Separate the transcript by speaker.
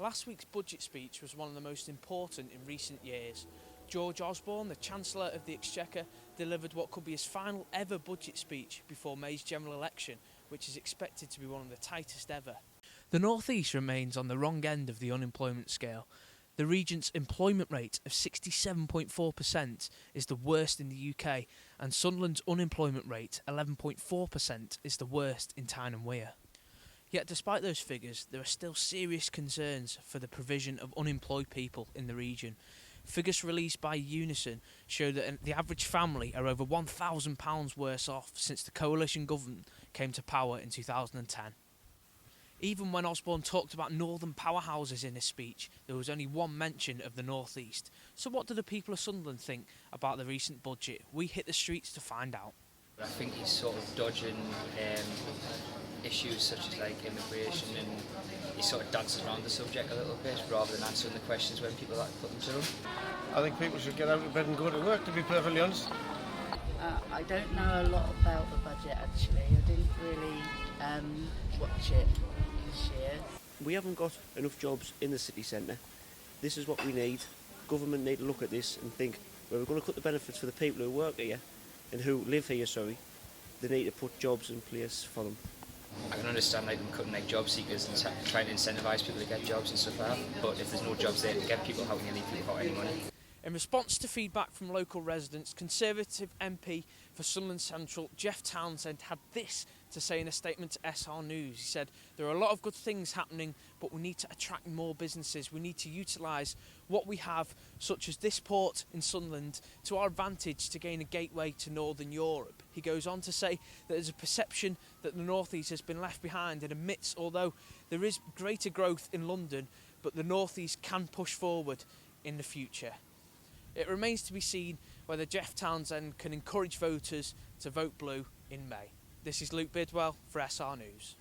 Speaker 1: Last week's budget speech was one of the most important in recent years. George Osborne, the Chancellor of the Exchequer, delivered what could be his final ever budget speech before May's general election, which is expected to be one of the tightest ever. The North East remains on the wrong end of the unemployment scale. The region's employment rate of 67.4% is the worst in the UK, and Sunderland's unemployment rate, 11.4%, is the worst in Tyne and Wear. Yet despite those figures, there are still serious concerns for the provision of unemployed people in the region. Figures released by Emmerson show that the average family are over £1,000 worse off since the coalition government came to power in 2010. Even when Osborne talked about northern powerhouses in his speech, there was only one mention of the North East. So what do the people of Sunderland think about the recent budget? We hit the streets to find out.
Speaker 2: I think he's sort of dodging issues such as like immigration, and he sort of dances around the subject a little bit rather than answering the questions when people like put them to him.
Speaker 3: I think people should get out of bed and go to work, to be perfectly honest.
Speaker 4: I don't know a lot about the budget actually. I didn't really watch it this year.
Speaker 5: We haven't got enough jobs in the city centre. This is what we need. Government need to look at this and think, well, we're going to cut the benefits for the people who work here and who live here, They need to put jobs in place for them.
Speaker 2: I can understand like them cutting like job seekers and trying to incentivise people to get jobs and stuff like that, but if there's no jobs there to get people, how can you leave people without any money?
Speaker 1: In response to feedback from local residents, Conservative MP for Sunderland Central, Jeff Townsend, had this to say in a statement to SR News. He said, "There are a lot of good things happening, but we need to attract more businesses. We need to utilise what we have, such as this port in Sunderland, to our advantage to gain a gateway to Northern Europe." He goes on to say that there's a perception that the North East has been left behind and admits, although there is greater growth in London, but the North East can push forward in the future. It remains to be seen whether Jeff Townsend can encourage voters to vote blue in May. This is Luke Bidwell for SR News.